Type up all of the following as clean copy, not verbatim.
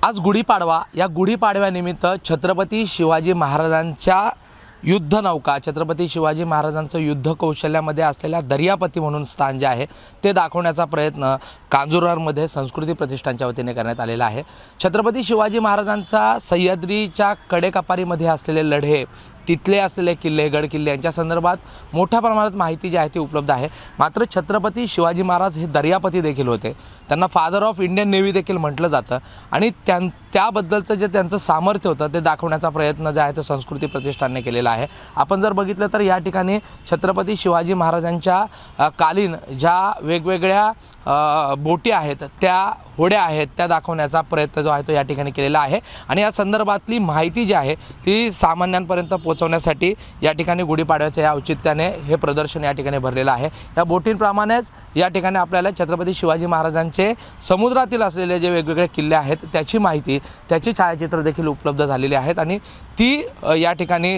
आज गुढीपाडवा या गुढीपाडव्यानिमित्त छत्रपती शिवाजी महाराजांच्या युद्धनौका छत्रपती शिवाजी महाराजांचं युद्ध कौशल्यामध्ये असलेल्या दर्यापती म्हणून स्थान जे आहे ते दाखवण्याचा प्रयत्न कांजूरमध्ये संस्कृती प्रतिष्ठानच्या वतीने करण्यात आलेला आहे। छत्रपती शिवाजी महाराजांचा सह्याद्रीच्या कडेकपारीमध्ये असलेले लढे तिथले असलेले किल्ले गड किल्ले यांच्या संदर्भात मोठ्या प्रमाणात माहिती जी आहे ती उपलब्ध आहे। मात्र छत्रपती शिवाजी महाराज हे दर्यापती देखील होते, त्यांना फादर ऑफ इंडियन नेव्ही देखील म्हटलं जातं आणि त्याबद्दलचं जे त्यांचं सामर्थ्य होतं ते दाखवण्याचा प्रयत्न जे आहे तो संस्कृती प्रतिष्ठानने केलेला आहे। आपण जर बघितलं तर या ठिकाणी छत्रपती शिवाजी महाराजांच्या कालीन ज्या वेगवेगळ्या बोटी आहेत त्या होड्या आहेत त्या दाखवण्याचा प्रयत्न जो आहे तो या ठिकाणी केलेला आहे आणि या संदर्भातली माहिती जी आहे ती सामान्यांपर्यंत पोहोचवण्यासाठी या ठिकाणी गुढीपाडव्याच्या या औचित्याने हे प्रदर्शन या ठिकाणी भरलेलं आहे। या बोटींप्रमाणेच या ठिकाणी आपल्याला छत्रपती शिवाजी महाराजांचे समुद्रातील असलेले जे वेगवेगळे किल्ले आहेत त्याची माहिती त्याची छायाचित्र देखील उपलब्ध झालेली आहेत आणि ती या ठिकाणी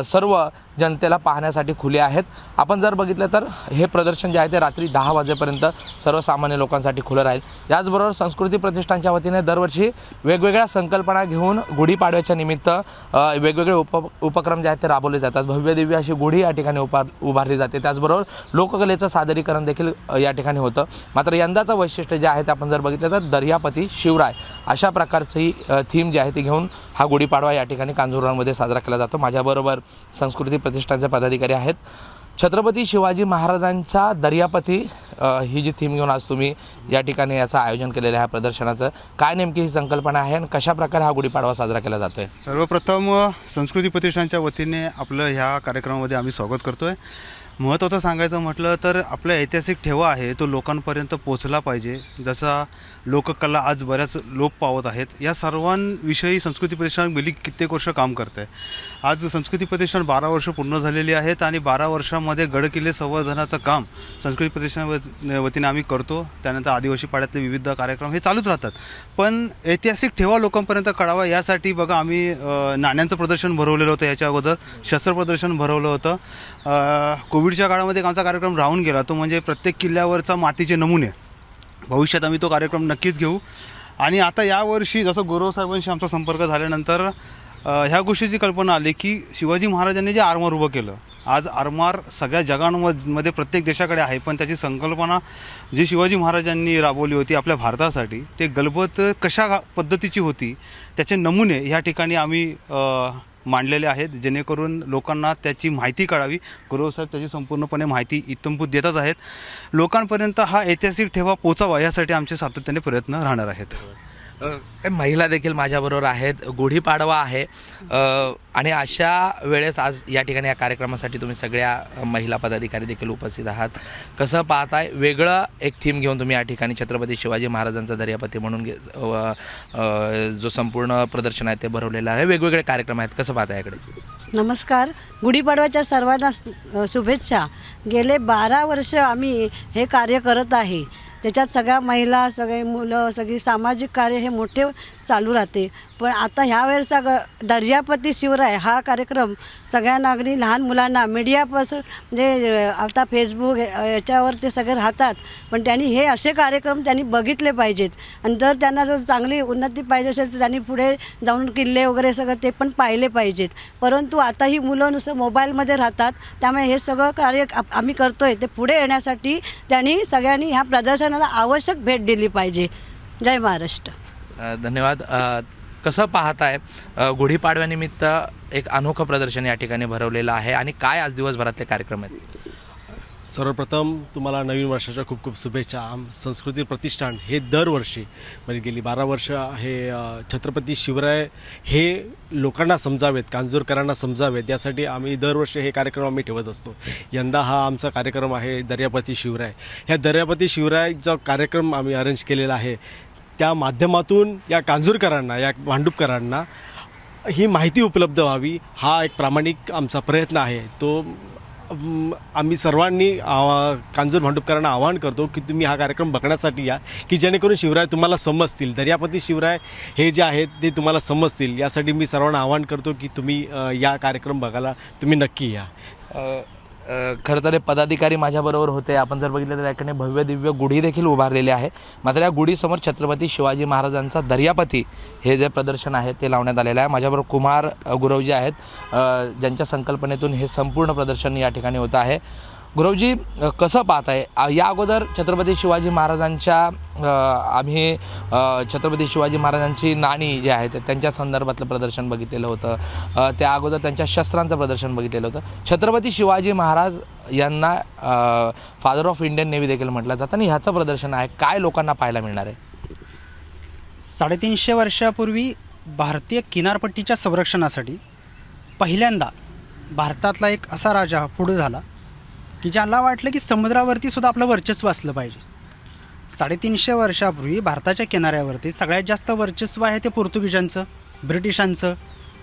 सर्व जनतेला पाहण्यासाठी खुली आहेत। आपण जर बघितलं तर हे प्रदर्शन जे आहे ते रात्री 10 वाजेपर्यंत सर्वसामान्य लोकांसाठी खुलं राहील। याचबरोबर संस्कृती प्रतिष्ठानच्या वतीने दरवर्षी वेगवेगळ्या संकल्पना घेऊन गुढीपाडव्याच्या निमित्त वेगवेगळे उपक्रम जे आहेत ते राबवले जातात। भव्य दिव्य अशी गुढी या ठिकाणी उभारली जाते। त्याचबरोबर लोककलेचं सादरीकरण देखील या ठिकाणी होतं। मात्र यंदाचं वैशिष्ट्य जे आहे ते आपण जर बघितलं तर दर्यापती शिवराय अशा प्रकारची थीम जी आहे ती घेऊन हा गुढीपाडवा या ठिकाणी कांजूरमध्ये साजरा केला जातो। माझ्याबरोबर संस्कृती प्रतिष्ठानचे पदाधिकारी आहेत। छत्रपती शिवाजी महाराजांचा दर्यापती ही जी थीम घेऊन आज तुम्ही या ठिकाणी याचं आयोजन केलेलं आहे प्रदर्शनाचं, काय नेमकी ही संकल्पना आहे आणि कशा प्रकारे हा गुढीपाडवा साजरा केला जातोय? सर्वप्रथम संस्कृती प्रतिष्ठानच्या वतीने आपलं ह्या कार्यक्रमामध्ये आम्ही स्वागत करतोय। महत्त्वाचं सांगायचं म्हटलं तर आपला ऐतिहासिक ठेवा आहे तो लोकांपर्यंत पोहोचला पाहिजे। जसा लोककला आज बऱ्याच लोप पावत आहेत, या सर्वांविषयी संस्कृती प्रतिष्ठान गेली कित्येक वर्ष काम करते। आज संस्कृती प्रतिष्ठान 12 वर्ष पूर्ण झालेली आहेत आणि 12 वर्षामध्ये गडकिल्ले संवर्धनाचं काम संस्कृती प्रतिष्ठान वतीने आम्ही करतो। त्यानंतर आदिवासी पाड्यातले विविध कार्यक्रम हे चालूच राहतात, पण ऐतिहासिक ठेवा लोकांपर्यंत कळावा यासाठी बघा आम्ही नाण्यांचं प्रदर्शन भरवलेलं होतं, याच्या अगोदर शस्त्र प्रदर्शन भरवलं होतं। कोविडच्या काळामध्ये आमचा कार्यक्रम राहून गेला तो म्हणजे प्रत्येक किल्ल्यावरचा मातीचे नमुने। भविष्यात आम्ही तो कार्यक्रम नक्कीच घेऊ आणि आता यावर्षी जसं गुरव साहेबांशी आमचा संपर्क झाल्यानंतर ह्या गोष्टीची कल्पना आली की शिवाजी महाराजांनी जे आरमार उभं केलं, आज आरमार सगळ्या जगांमध्ये प्रत्येक देशाकडे आहे, पण त्याची संकल्पना जी शिवाजी महाराजांनी राबवली होती आपल्या भारतासाठी ते गलबत कशा पद्धतीची होती त्याचे नमुने ह्या ठिकाणी आम्ही मांडलेले आहेत, जेणेकरून लोकांना त्याची माहिती कळावी। गुरुसाहेब त्याची संपूर्णपणे माहिती इत्थंभूत देतच आहेत। लोकांपर्यंत हा ऐतिहासिक ठेवा पोचावा यासाठी आमचे सातत्याने प्रयत्न राहणार आहेत। काही महिला देखील माझ्याबरोबर आहेत। गुढीपाडवा आहे आणि अशा वेळेस आज या ठिकाणी या कार्यक्रमासाठी तुम्ही सगळ्या महिला पदाधिकारी देखील उपस्थित आहात। कसं पाहताय, वेगळं एक थीम घेऊन तुम्ही या ठिकाणी छत्रपती शिवाजी महाराजांचा दर्यापती म्हणून जो संपूर्ण प्रदर्शन आहे ते भरवलेलं आहे, वेगवेगळे कार्यक्रम आहेत, कसं पाहताय याकडे? नमस्कार, गुढीपाडव्याच्या सर्वांना शुभेच्छा। गेले 12 वर्ष आम्ही हे कार्य करत आहे, त्याच्यात सगळ्या महिला सगळे मुलं सगळी सामाजिक कार्य हे मोठे चालू राहते। पण आता ह्यावेळेचा दर्यापती शिवराय हा कार्यक्रम सगळ्यांना अगदी लहान मुलांना मीडियापासून म्हणजे आता फेसबुक याच्यावर ते सगळे राहतात, पण त्यांनी हे असे कार्यक्रम त्यांनी बघितले पाहिजेत आणि जर त्यांना जर चांगली उन्नती पाहिजे असेल तर त्यांनी पुढे जाऊन किल्ले वगैरे सगळं ते पण पाहिले पाहिजेत। परंतु आता ही मुलं नुसतं मोबाईलमध्ये राहतात, त्यामुळे हे सगळं कार्य आम्ही करतोय ते पुढे येण्यासाठी त्यांनी सगळ्यांनी ह्या प्रदर्शनाला आवश्यक भेट दिली पाहिजे। जय महाराष्ट्र। धन्यवाद। कसं पाहताय, गुढीपाडव्यानिमित्त एक अनोखं प्रदर्शन या ठिकाणी भरवलेलं आहे आणि काय आज दिवसभरातले कार्यक्रम आहेत? सर्वप्रथम तुम्हाला नवीन वर्षाच्या खूप खूप शुभेच्छा। संस्कृती प्रतिष्ठान हे दरवर्षी म्हणजे गेली 12 वर्ष हे छत्रपती शिवराय हे लोकांना समजावेत, कांजूरकरांना समजावेत यासाठी आम्ही दरवर्षी हे कार्यक्रम आम्ही ठेवत असतो। यंदा हा आमचा कार्यक्रम आहे दर्यापती शिवराय। ह्या दर्यापती शिवरायचा कार्यक्रम आम्ही अरेंज केलेला आहे, त्या माध्यमातून या कांजूरकरांना या भांडुपकरांना ही माहिती उपलब्ध व्हावी हा एक प्रामाणिक आमचा प्रयत्न आहे। तो आम्ही सर्वांनी कांजूर भांडुपकरांना आवाहन करतो की तुम्ही हा कार्यक्रम बघण्यासाठी या, की जेणेकरून शिवराय तुम्हाला समजतील, दर्यापती शिवराय हे जे आहेत ते तुम्हाला समजतील। यासाठी मी सर्वांना आवाहन करतो की तुम्ही या कार्यक्रम बघायला तुम्ही नक्की या। खरं तर हे पदाधिकारी माझ्याबरोबर होते. आपण जर बघितलं तर त्या ठिकाणी भव्य दिव्य गुढी देखील उभारलेली आहे. मात्र या गुढीसमोर छत्रपती शिवाजी महाराजांचा दर्यापती हे जे प्रदर्शन आहे ते लावण्यात आलेलं आहे. माझ्याबरोबर कुमार गुरवजी आहेत, ज्यांच्या संकल्पनेतून हे संपूर्ण प्रदर्शन या ठिकाणी होतं आहे. गुरवजी, कसं पाहत आहे? या अगोदर छत्रपती शिवाजी महाराजांच्या आम्ही छत्रपती शिवाजी महाराजांची नाणी जी आहेत त्यांच्या संदर्भातलं प्रदर्शन बघितलेलं होतं. त्या अगोदर त्यांच्या शस्त्रांचं प्रदर्शन बघितलेलं होतं. छत्रपती शिवाजी महाराज यांना फादर ऑफ इंडियन नेव्ही देखील म्हटलं जातं आणि ह्याचं प्रदर्शन आहे. काय लोकांना पाहायला मिळणार आहे? 350 वर्षापूर्वी भारतीय किनारपट्टीच्या संरक्षणासाठी पहिल्यांदा भारतातला एक असा राजा पुढे झाला की ज्याला वाटलं की समुद्रावरती सुद्धा आपलं वर्चस्व असलं पाहिजे. 350 वर्षापूर्वी भारताच्या किनाऱ्यावरती सगळ्यात जास्त वर्चस्व आहे ते पोर्तुगीजांचं, ब्रिटिशांचं,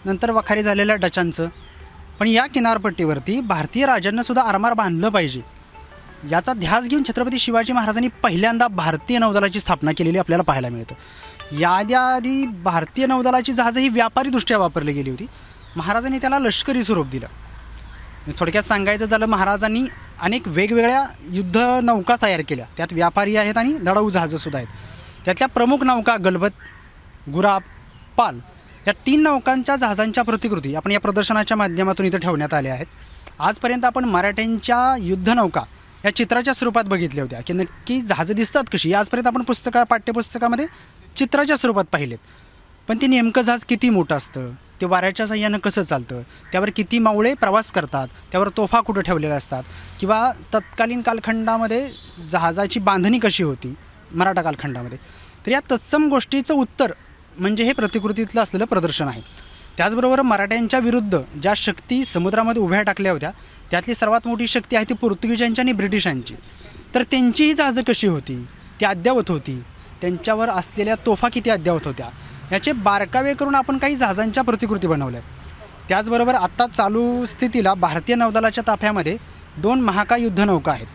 नंतर वखारी झालेल्या डचांचं. पण या किनारपट्टीवरती भारतीय राजांना सुद्धा आरमार बांधलं पाहिजे याचा ध्यास घेऊन छत्रपती शिवाजी महाराजांनी पहिल्यांदा भारतीय नौदलाची स्थापना केलेली आपल्याला पाहायला मिळतं. याआधी भारतीय नौदलाची जहाजं ही व्यापारीदृष्ट्या वापरली गेली होती. महाराजांनी त्याला लष्करी स्वरूप दिलं. थोडक्यात सांगायचं झालं, महाराजांनी अनेक वेगवेगळ्या युद्ध नौका तयार केल्या. त्यात व्यापारी आहेत आणि लढाऊ जहाजंसुद्धा आहेत. त्यातल्या प्रमुख नौका गलबत, गुराब, पाल या 3 नौकांच्या जहाजांच्या प्रतिकृती आपण या प्रदर्शनाच्या माध्यमातून इथं ठेवण्यात आल्या आहेत. आजपर्यंत आपण मराठ्यांच्या युद्धनौका या चित्राच्या स्वरूपात बघितल्या होत्या की नक्की जहाजं दिसतात कशी. आजपर्यंत आपण पाठ्यपुस्तकामध्ये चित्राच्या स्वरूपात पाहिलेत. पण ते नेमकं जहाज किती मोठं असतं, ते वाऱ्याच्या साह्यानं कसं चालतं, त्यावर किती मावळे प्रवास करतात, त्यावर तोफा कुठं ठेवलेल्या असतात, किंवा तत्कालीन कालखंडामध्ये जहाजाची बांधणी कशी होती मराठा कालखंडामध्ये, तर या तत्सम गोष्टीचं उत्तर म्हणजे हे प्रतिकृतीतलं असलेलं प्रदर्शन आहे. त्याचबरोबर मराठ्यांच्या विरुद्ध ज्या शक्ती समुद्रामध्ये उभ्या टाकल्या होत्या त्यातली सर्वात मोठी शक्ती आहे ती पोर्तुगीजांची आणि ब्रिटिशांची. तर त्यांचीही जहाजं कशी होती, ती अद्ययावत होती, त्यांच्यावर असलेल्या तोफा किती अद्ययावत होत्या याचे बारकावे करून आपण काही जहाजांच्या प्रतिकृती बनवल्या. त्याचबरोबर आत्ता चालू स्थितीला भारतीय नौदलाच्या ताफ्यामध्ये 2 महाकाय युद्धनौका आहेत.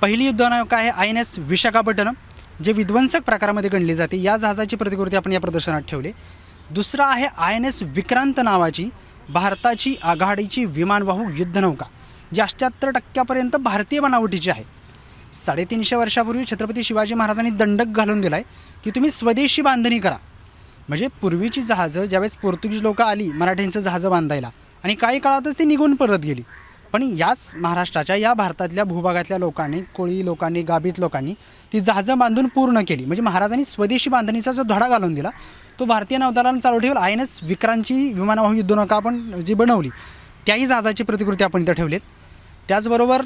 पहिली युद्धनौका आहे INS विशाखापट्टणम, जे विध्वंसक प्रकारामध्ये गणली जाते. या जहाजाची प्रतिकृती आपण या प्रदर्शनात ठेवली. दुसरा आहे INS विक्रांत नावाची भारताची आघाडीची विमानवाहू युद्धनौका, जी 78% भारतीय बनावटीची आहे. 350 वर्षापूर्वी छत्रपती शिवाजी महाराजांनी दंडक घालून दिला आहे की तुम्ही स्वदेशी बांधणी करा. म्हणजे पूर्वीची जहाजं ज्यावेळेस पोर्तुगीज लोकं आली मराठ्यांचं जहाजं बांधायला आणि काही काळातच ती निघून परत गेली. पण याच महाराष्ट्राच्या या भारतातल्या भूभागातल्या लोकांनी, कोळी लोकांनी, गाभीत लोकांनी ती जहाजं बांधून पूर्ण केली. म्हणजे महाराजांनी स्वदेशी बांधणीचा जो धडा घालून दिला तो भारतीय नौदलानं चालू ठेवला. INS विक्रांतची विमानवाहू युद्धनौका आपण जी बनवली त्याही जहाजाची प्रतिकृती आपण इथं ठेवलीत. त्याचबरोबर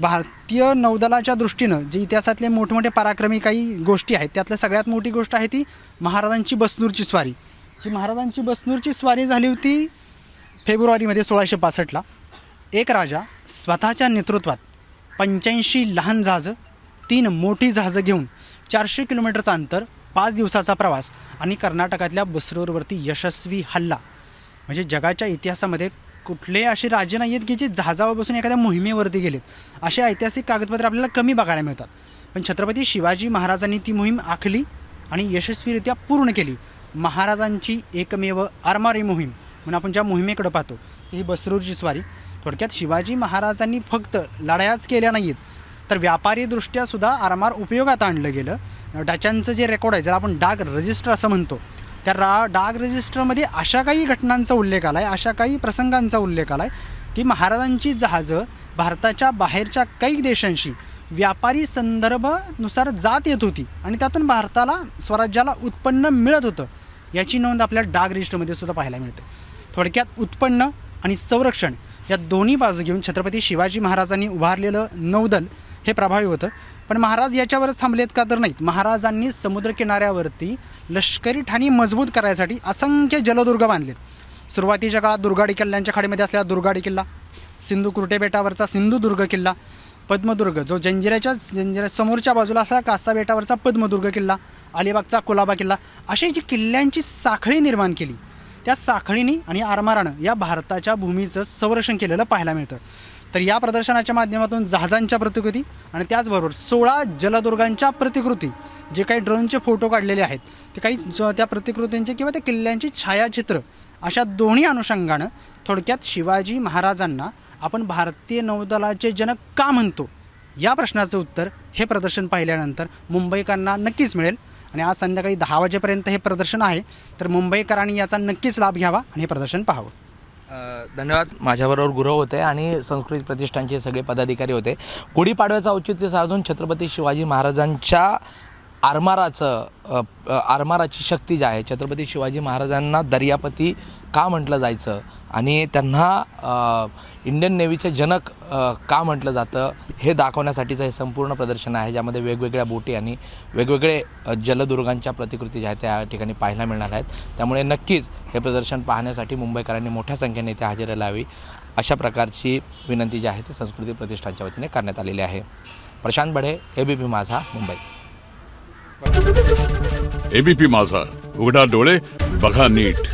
भारतीय नौदलाच्या दृष्टीनं जे इतिहासातले मोठमोठे पराक्रमी काही गोष्टी आहेत त्यातल्या सगळ्यात मोठी गोष्ट आहे ती महाराजांची बसनूरची स्वारी. जी महाराजांची बसनूरची स्वारी झाली होती फेब्रुवारीमध्ये 1665ला. एक राजा स्वतःच्या नेतृत्वात 85 लहान जहाजं, 3 मोठी जहाजं घेऊन 400 किलोमीटरचं अंतर, 5 दिवसाचा प्रवास आणि कर्नाटकातल्या बसरूरवरती यशस्वी हल्ला. म्हणजे जगाच्या इतिहासामध्ये कुठले असे राजे नाही आहेत की जे जहाजावर बसून एखाद्या मोहिमेवरती गेलेत. असे ऐतिहासिक कागदपत्र आपल्याला कमी बघायला मिळतात. पण छत्रपती शिवाजी महाराजांनी ती मोहीम आखली आणि यशस्वीरित्या पूर्ण केली. महाराजांची एकमेव आरमारी मोहीम म्हणून आपण ज्या मोहिमेकडे पाहतो ही बसरूरची स्वारी. थोडक्यात शिवाजी महाराजांनी फक्त लढायाच केल्या नाहीत तर व्यापारीदृष्ट्या सुद्धा आरमार उपयोगात आणलं गेलं. डचांचं जे रेकॉर्ड आहे, ज्याला आपण डाक रजिस्टर असं म्हणतो, त्या डाक रजिस्टरमध्ये अशा काही घटनांचा उल्लेख आला आहे, अशा काही प्रसंगांचा उल्लेख आला आहे की महाराजांची जहाजं भारताच्या बाहेरच्या काही देशांशी व्यापारी संदर्भानुसार जात येत होती आणि त्यातून भारताला, स्वराज्याला उत्पन्न मिळत होतं. याची नोंद आपल्या डाक रजिस्टरमध्ये सुद्धा पाहायला मिळते. थोडक्यात उत्पन्न आणि संरक्षण या दोन्ही बाजू घेऊन छत्रपती शिवाजी महाराजांनी उभारलेलं नौदल हे प्रभावी होतं. पण महाराज याच्यावरच थांबलेत का तर नाहीत. महाराजांनी समुद्रकिनाऱ्यावरती लष्करी ठाणी मजबूत करायसाठी असंख्य जलदुर्ग बांधलेत. सुरुवातीच्या काळात दुर्गाडी किल्ल्यांच्या खाडीमध्ये असलेला दुर्गाडी किल्ला, सिंधू कुर्टे बेटावरचा सिंधुदुर्ग किल्ला, पद्मदुर्ग जो जंजिऱ्या समोरच्या बाजूला असला कासा बेटावरचा पद्मदुर्ग किल्ला, अलिबागचा कुलाबा किल्ला, अशी जी किल्ल्यांची साखळी निर्माण केली. त्या साखळीने आणि आरमारानं या भारताच्या भूमीचं संरक्षण केलेलं पाहायला मिळतं. तर या प्रदर्शनाच्या माध्यमातून जहाजांच्या प्रतिकृती आणि त्याचबरोबर 16 जलदुर्गांच्या प्रतिकृती, जे काही ड्रोनचे फोटो काढलेले आहेत ते काही त्या प्रतिकृतींचे किंवा त्या किल्ल्यांची छायाचित्र, अशा दोन्ही अनुषंगानं थोडक्यात शिवाजी महाराजांना आपण भारतीय नौदलाचे जनक का म्हणतो, या प्रश्नाचं उत्तर हे प्रदर्शन पाहिल्यानंतर मुंबईकरांना नक्कीच मिळेल. आणि आज संध्याकाळी 10 वाजेपर्यंत हे प्रदर्शन आहे, तर मुंबईकरांनी याचा नक्कीच लाभ घ्यावा आणि हे प्रदर्शन पाहावं. धन्यवाद. माझ्याबरोबर गुरव होते आणि संस्कृती प्रतिष्ठानचे सगळे पदाधिकारी होते. गुढीपाडव्याचं औचित्य साधून छत्रपती शिवाजी महाराजांच्या आरमाराची शक्ती जी आहे, छत्रपती शिवाजी महाराजांना दर्यापती का म्हटलं जायचं आणि त्यांना इंडियन नेव्हीचे जनक का म्हटलं जातं हे दाखवण्यासाठीचं हे संपूर्ण प्रदर्शन आहे, ज्यामध्ये वेगवेगळ्या बोटी आणि वेगवेगळे जलदुर्गांच्या प्रतिकृती ज्या आहेत त्या ठिकाणी पाहायला मिळणार आहेत. त्यामुळे नक्कीच हे प्रदर्शन पाहण्यासाठी मुंबईकरांनी मोठ्या संख्येने इथे हजेरी लावावी अशा प्रकारची विनंती जी आहे ती संस्कृती प्रतिष्ठानच्या वतीने करण्यात आलेली आहे. प्रशांत बढे, ABP माझा, मुंबई. ABP माझा, उघडा डोळे बघा नीट.